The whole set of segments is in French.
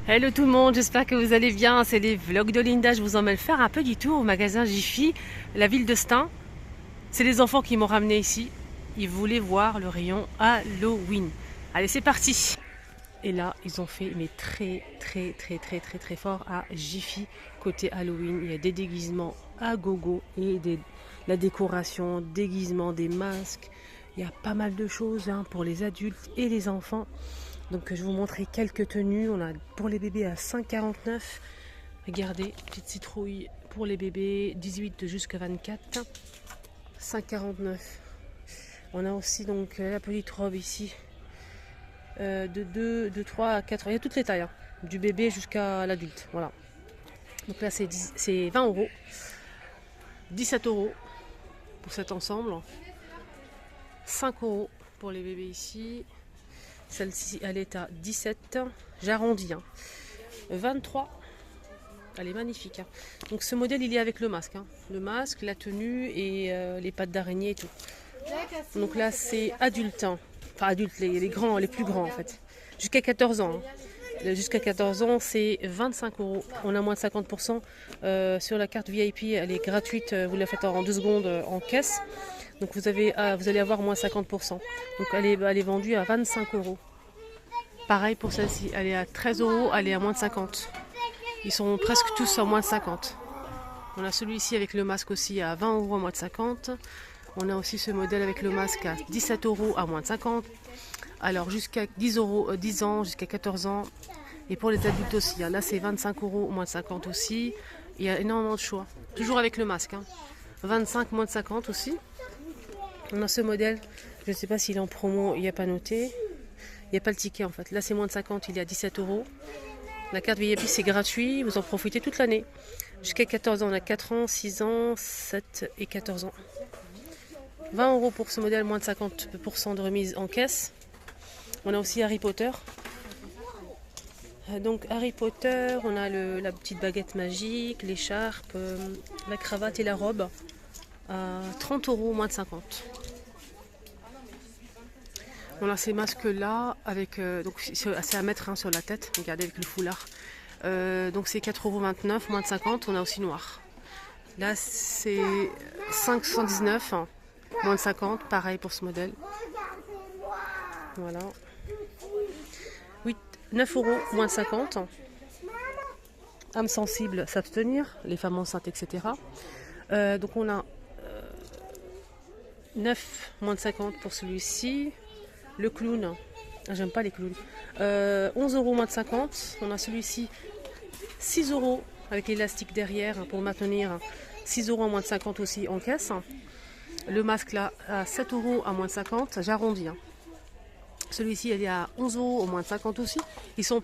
Hello tout le monde, j'espère que vous allez bien. C'est les vlogs de Linda. Je vous emmène faire un petit tour au magasin Jiffy, la ville de Stein. C'est les enfants qui m'ont ramené ici. Ils voulaient voir le rayon Halloween. Allez, c'est parti. Et là, ils ont fait mais très fort à Jiffy côté Halloween. Il y a des déguisements à gogo et la décoration, déguisements, des masques. Il y a pas mal de choses pour les adultes et les enfants. Donc je vais vous montrer quelques tenues. On a pour les bébés à 5,49. Regardez, petite citrouille pour les bébés, 18 jusqu'à 24. 5,49. On a aussi donc la petite robe ici de 3 à 4. Il y a toutes les tailles, du bébé jusqu'à l'adulte. Voilà. Donc là c'est 20 euros. 17 euros pour cet ensemble. 5 euros pour les bébés ici. Celle-ci, elle est à 17. J'arrondis. 23. Elle est magnifique. Donc ce modèle, il est avec le masque. Le masque, la tenue et les pattes d'araignée et tout. Donc là, c'est adulte. Enfin, adulte, les grands, les plus grands en fait. Jusqu'à 14 ans. Jusqu'à 14 ans, c'est 25 euros. On a moins de 50%. Sur la carte VIP, elle est gratuite. Vous la faites en 2 secondes en caisse. Donc vous allez avoir moins 50%. Donc elle est vendue à 25 euros. Pareil pour celle-ci, elle est à 13 euros, elle est à moins de 50. Ils sont presque tous à moins de 50. On a celui-ci avec le masque aussi à 20 euros à moins de 50. On a aussi ce modèle avec le masque à 17 euros à moins de 50. Alors jusqu'à 10 euros, 10 ans, jusqu'à 14 ans. Et pour les adultes aussi, là c'est 25 euros moins de 50 aussi. Il y a énormément de choix. Toujours avec le masque. 25 moins de 50 aussi. On a ce modèle, je ne sais pas s'il est en promo, il n'y a pas noté. Il n'y a pas le ticket en fait. Là c'est moins de 50, il est à 17 euros. La carte VIP c'est gratuit, vous en profitez toute l'année. Jusqu'à 14 ans, on a 4 ans, 6 ans, 7 et 14 ans. 20 euros pour ce modèle, moins de 50% de remise en caisse. On a aussi Harry Potter. Donc Harry Potter, on a la petite baguette magique, l'écharpe, la cravate et la robe. À 30 euros, moins de 50. On a ces masques là avec donc c'est à mettre sur la tête, regardez avec le foulard. Donc c'est 4,29 €, moins de 50. On a aussi noir. Là c'est 5,79 €, moins de 50, pareil pour ce modèle. Voilà. 9 euros, moins de 50. Âme sensible, s'abstenir, les femmes enceintes, etc. Donc on a 9, moins de 50 pour celui-ci. Le clown, j'aime pas les clowns. 11 euros moins de 50. On a celui-ci 6 euros avec l'élastique derrière pour maintenir. 6 euros à moins de 50 aussi en caisse. Le masque là à 7 euros à moins de 50. J'arrondis. Celui-ci elle est à 11 euros au moins de 50 aussi. Ils sont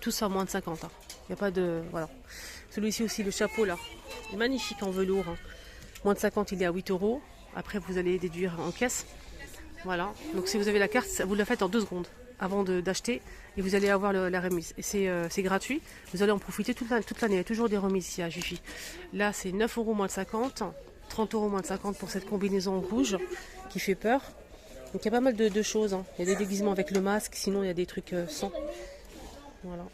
tous à moins de 50. Il n'y a pas de. Voilà. Celui-ci aussi, le chapeau là. Il est magnifique en velours. Moins de 50, il est à 8 euros. Après, vous allez déduire en caisse. Voilà, donc si vous avez la carte, vous la faites en 2 secondes avant d'acheter et vous allez avoir la remise. Et c'est gratuit, vous allez en profiter toute l'année. Il y a toujours des remises ici à Jiffy. Là, c'est 9 euros moins de 50, 30 euros moins de 50 pour cette combinaison rouge qui fait peur. Donc il y a pas mal de choses. Il y a des déguisements avec le masque, sinon il y a des trucs sans. Voilà.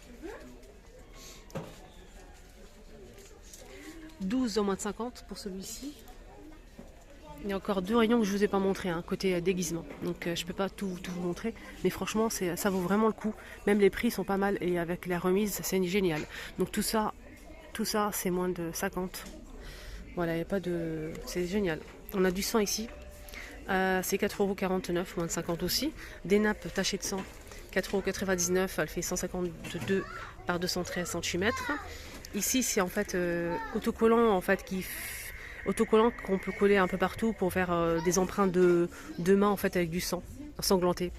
12 en moins de 50 pour celui-ci. Il y a encore 2 rayons que je ne vous ai pas montré, côté déguisement. Donc je ne peux pas tout vous montrer. Mais franchement, ça vaut vraiment le coup. Même les prix sont pas mal. Et avec la remise, c'est génial. Donc tout ça c'est moins de 50. Voilà, il n'y a pas de... C'est génial. On a du sang ici. C'est 4,49 €, moins de 50 aussi. Des nappes tachées de sang, 4,99 €. Elle fait 152 par 213 cm. Ici, c'est en fait autocollant en fait autocollant qu'on peut coller un peu partout pour faire des empreintes de main en fait avec du sang ensanglanté.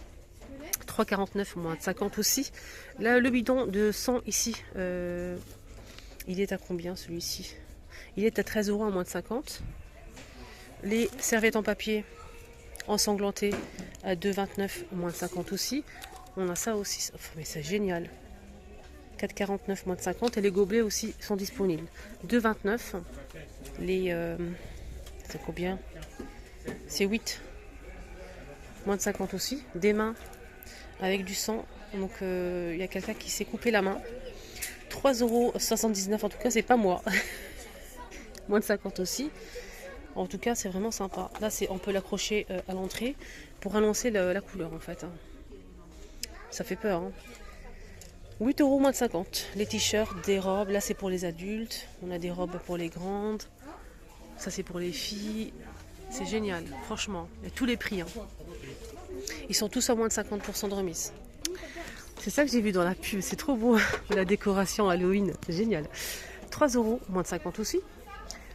3,49 moins de 50 aussi. Là le bidon de sang ici, il est à combien celui-ci? Il est à 13 euros à moins de 50. Les serviettes en papier ensanglantées à 2,29 moins de 50 aussi. On a ça aussi, mais c'est génial. 4,49 moins de 50 et les gobelets aussi sont disponibles. 2,29. C'est combien? C'est 8. Moins de 50 aussi. Des mains avec du sang Donc il y a quelqu'un qui s'est coupé la main. 3,79 € en tout cas, c'est pas moi. Moins de 50 aussi. En tout cas, c'est vraiment sympa. Là, on peut l'accrocher à l'entrée pour annoncer la couleur en fait. Ça fait peur. Hein. 8 € moins de 50. Les t-shirts, des robes. Là, c'est pour les adultes. On a des robes pour les grandes. Ça, c'est pour les filles. C'est génial, franchement. Et tous les prix. Hein. Ils sont tous à moins de 50% de remise. C'est ça que j'ai vu dans la pub. C'est trop beau. La décoration Halloween. C'est génial. 3 € moins de 50 aussi.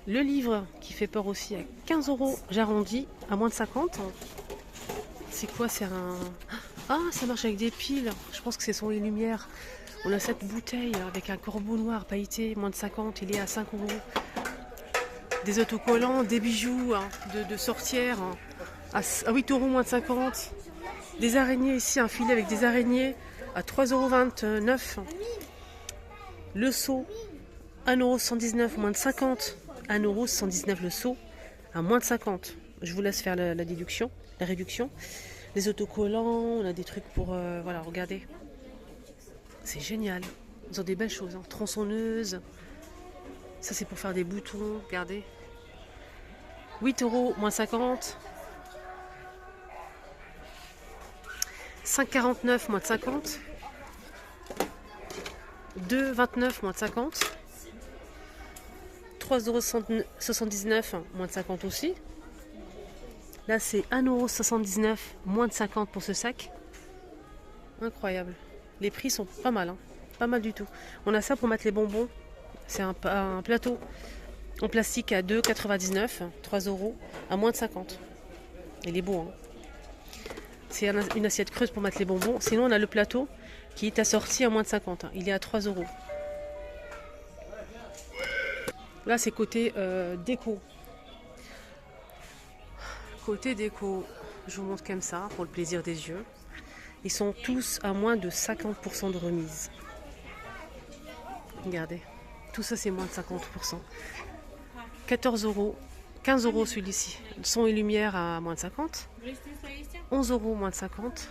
Le livre qui fait peur aussi à 15 €, j'arrondis à moins de 50. C'est quoi? C'est un... Ah, ça marche avec des piles. Je pense que c'est son et lumière. On a cette bouteille avec un corbeau noir pailleté, moins de 50. Il est à 5 €. Des autocollants, des bijoux hein, de sorcières hein, à 8 € moins de 50. Des araignées ici, un filet avec des araignées à 3,29 €. Le seau, 1,119 € moins de 50. 1,119 € le seau à moins de 50. Je vous laisse faire la déduction, la réduction. Les autocollants, on a des trucs pour... voilà, regardez. C'est génial. Ils ont des belles choses. Hein. Tronçonneuse. Ça, c'est pour faire des boutons. Regardez. 8 € moins 50. 5,49 € moins de 50. 2,29 € moins de 50. 3,79 € moins de 50 aussi. Là, c'est 1,79 € moins de 50 pour ce sac. Incroyable. Les prix sont pas mal. Hein. Pas mal du tout. On a ça pour mettre les bonbons. C'est un plateau en plastique à 2,99 €. 3 € à moins de 50. Il est beau. Hein. C'est une assiette creuse pour mettre les bonbons. Sinon, on a le plateau qui est assorti à moins de 50. Hein. Il est à 3 €. Là, c'est côté déco. Côté déco, je vous montre comme ça, pour le plaisir des yeux. Ils sont tous à moins de 50% de remise. Regardez, tout ça c'est moins de 50%. 14 €, 15 € celui-ci. Son et lumière à moins de 50. 11 € moins de 50.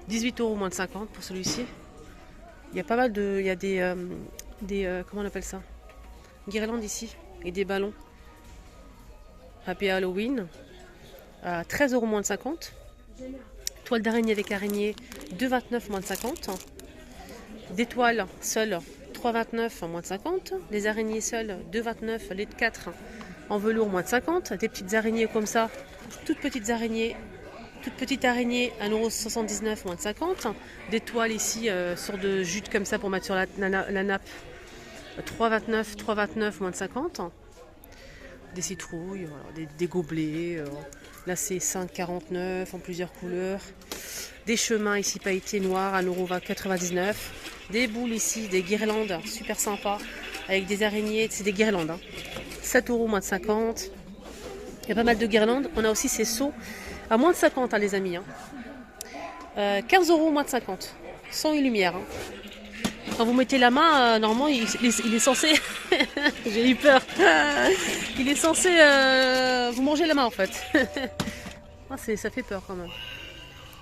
18 € moins de 50 pour celui-ci. Il y a pas mal de... Il y a des comment on appelle ça? Guirlandes ici. Et des ballons. Happy Halloween. À 13 € moins de 50. Toile d'araignée avec araignée. 2,29 € moins de 50. Des toiles seules. 3,29 € moins de 50. Les araignées seules. 2,29 €. Les de 4 en velours moins de 50. Des petites araignées comme ça. Toutes petites araignées. Toute petite araignée, 1,79 € moins de 50. Des toiles ici, sortes de jute comme ça pour mettre sur la nappe. 3,29 € moins de 50. Des citrouilles, voilà, des gobelets. Là, c'est 5,49 € en plusieurs couleurs. Des chemins ici pailletés noirs, 1,99 €. Des boules ici, des guirlandes super sympas avec des araignées. C'est des guirlandes. Hein. 7 € moins de 50. Il y a pas mal de guirlandes. On a aussi ces seaux. À moins de 50, hein, les amis. Hein. 15 € moins de 50. Son et lumière. Hein. Quand vous mettez la main, normalement, il est censé... J'ai eu peur. Il est censé vous manger la main, en fait. Ah, ça fait peur, quand même.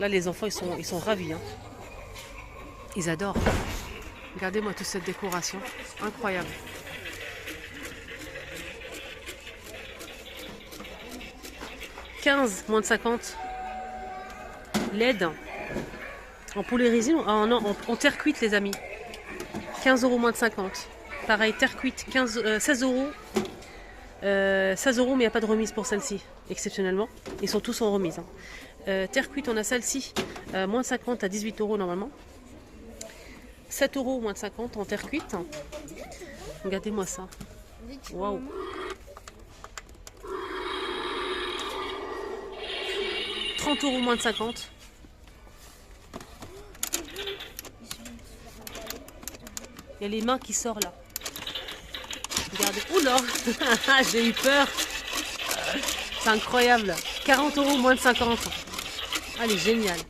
Là, les enfants, ils sont ravis. Hein. Ils adorent. Regardez-moi toute cette décoration. Incroyable. « 15 moins de 50 LED en poulet résine, en terre cuite les amis. 15 € moins de 50. Pareil, terre cuite, 16 €. 16 € mais il n'y a pas de remise pour celle-ci, exceptionnellement. Ils sont tous en remise. Hein. Terre cuite, on a celle-ci, moins de 50 à 18 € normalement. 7 € moins de 50 en terre cuite. Regardez-moi ça. Waouh. 30 € moins de 50. Il y a les mains qui sortent là. Regardez. Oula. J'ai eu peur. C'est incroyable. 40 € moins de 50. Ah, elle est géniale.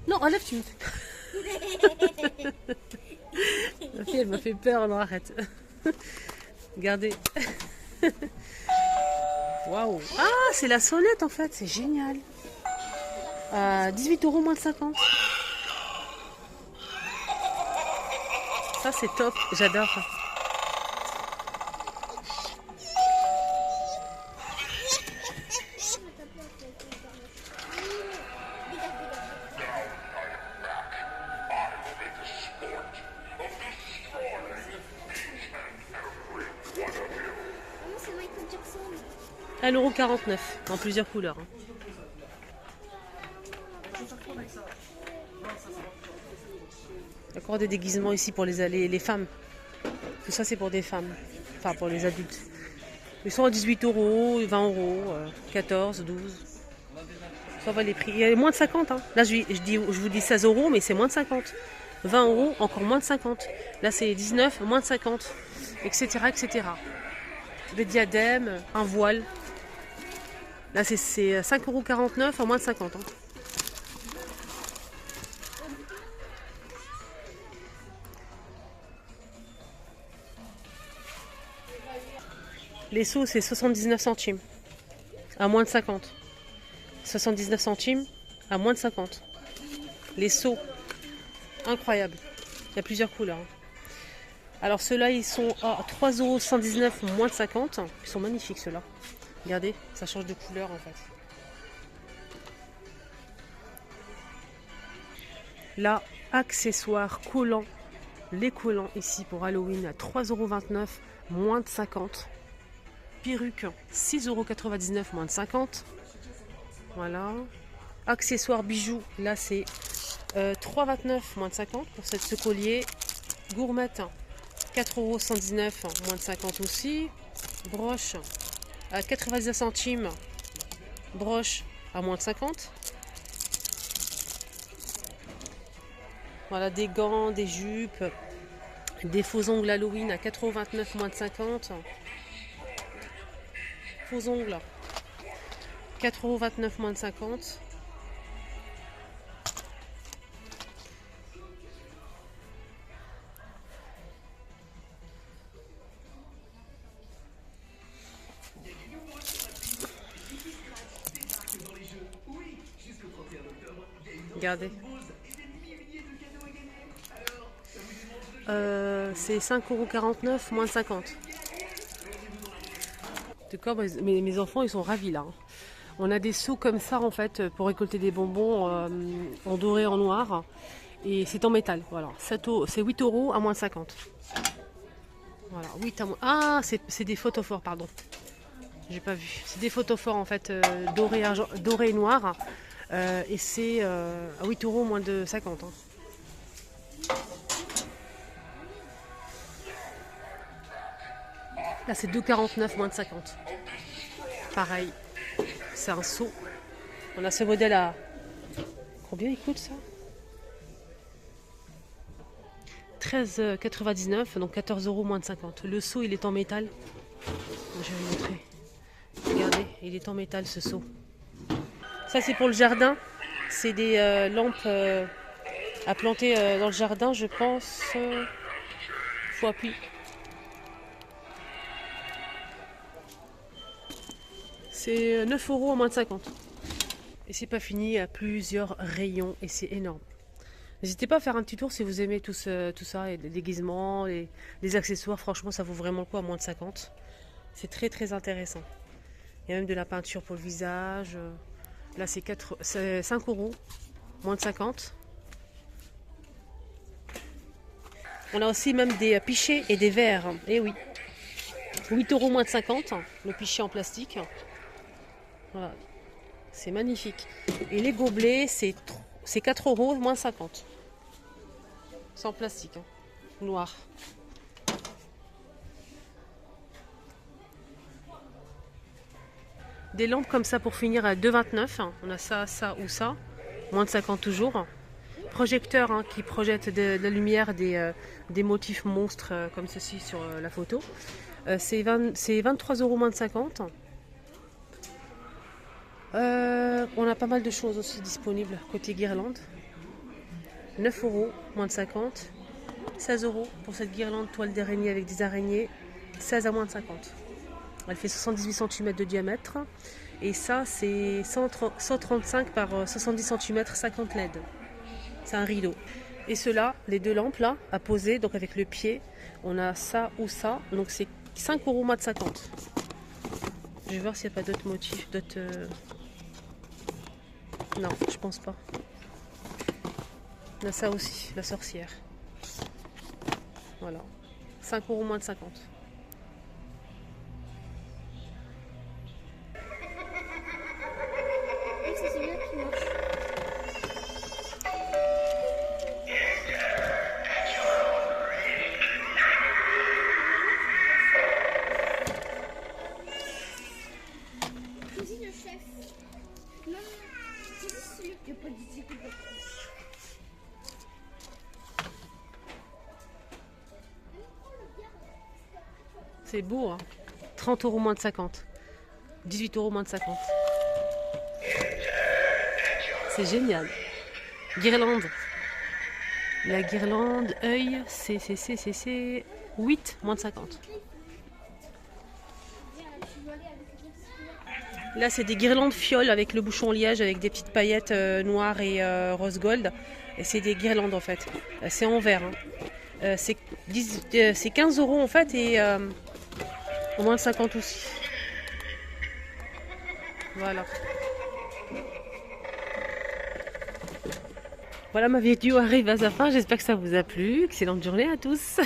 Non, enlève, tu me fais. La fille, elle m'a fait peur. Non, arrête. Regardez. Waouh. Ah, c'est la sonnette en fait, c'est génial. 18 € moins de 50. Ça c'est top, j'adore. C'est Michael Jackson. 1,49 € en plusieurs couleurs. Hein. D'accord, des déguisements ici pour les femmes. Tout ça c'est pour des femmes, enfin pour les adultes. Ils sont à 18 €, 20 €, 14, 12. Ça va les prix. Il y a moins de 50. Hein. Là je vous dis 16 €, mais c'est moins de 50. 20 €, encore moins de 50. Là c'est 19, moins de 50, etc. etc. Des diadèmes, un voile. Là c'est 5,49 € en moins de 50. Hein. Les seaux, c'est 79 centimes, à moins de 50. 79 centimes, à moins de 50. Les seaux, incroyable. Il y a plusieurs couleurs. Hein. Alors ceux-là, ils sont à 3,119 €, moins de 50. Ils sont magnifiques ceux-là. Regardez, ça change de couleur en fait. Là, accessoires, collants. Les collants ici pour Halloween à 3,29 €, moins de 50. Perruque, 6,99 € moins de 50. Voilà. Accessoires bijoux, là c'est 3,29 € moins de 50 pour ce collier. Gourmette, 4,119 € moins de 50 aussi. Broche à 99 centimes. Broche à moins de 50. Voilà, des gants, des jupes, des faux ongles Halloween à 4,29 € moins de 50. Faux ongles, 4,29 € moins de 50. Regardez. C'est 5,49 € moins de 50. D'accord, mes enfants ils sont ravis là. On a des seaux comme ça en fait pour récolter des bonbons en doré, en noir. Et c'est en métal. Voilà. C'est 8 € à moins de 50. Voilà, 8 à moins. Ah, c'est des photophores, pardon. J'ai pas vu. C'est des photophores en fait doré et noir. Et c'est à 8 € moins de 50. Hein. Là, c'est 2,49 € moins de 50. Pareil, c'est un seau. On a ce modèle à... Combien il coûte ça? 13,99 €, donc 14 € moins de 50. Le seau, il est en métal. Je vais vous montrer. Regardez, il est en métal ce seau. Ça, c'est pour le jardin. C'est des lampes à planter dans le jardin, je pense. Faut appuyer. C'est 9 € à moins de 50. Et c'est pas fini, il y a plusieurs rayons et c'est énorme. N'hésitez pas à faire un petit tour si vous aimez tout ça, et les déguisements, les accessoires, franchement ça vaut vraiment le coup à moins de 50. C'est très très intéressant. Il y a même de la peinture pour le visage. Là c'est 5 €, moins de 50. On a aussi même des pichets et des verres. Et oui, 8 € moins de 50, le pichet en plastique. Voilà. C'est magnifique. Et les gobelets, c'est 4 € moins 50. C'est en plastique, hein, noir. Des lampes comme ça pour finir à 2,29 €. On a ça, ça ou ça. Moins de 50 toujours. Projecteur hein, qui projette de la lumière, des motifs monstres comme ceci sur la photo. C'est 23 € moins de 50. On a pas mal de choses aussi disponibles côté guirlande. 9 € moins de 50. 16 € pour cette guirlande toile d'araignée avec des araignées. 16 à moins de 50. Elle fait 78 cm de diamètre. Et ça, c'est 135 par 70 cm, 50 LED. C'est un rideau. Et ceux-là, les deux lampes là, à poser, donc avec le pied, on a ça ou ça. Donc c'est 5 € moins de 50. Je vais voir s'il n'y a pas d'autres motifs, d'autres... Non, je pense pas. On a ça aussi, la sorcière. Voilà. 5 € moins de 50. C'est beau, hein. 30 € moins de 50. 18 € moins de 50. C'est génial. Guirlande. La guirlande œil, c'est 8 moins de 50. Là, c'est des guirlandes fioles avec le bouchon liège, avec des petites paillettes noires et rose gold. Et c'est des guirlandes en fait. C'est en verre. Hein. C'est 15 € en fait et au moins 50 aussi. Voilà. Voilà, ma vidéo arrive à sa fin. J'espère que ça vous a plu. Excellente journée à tous.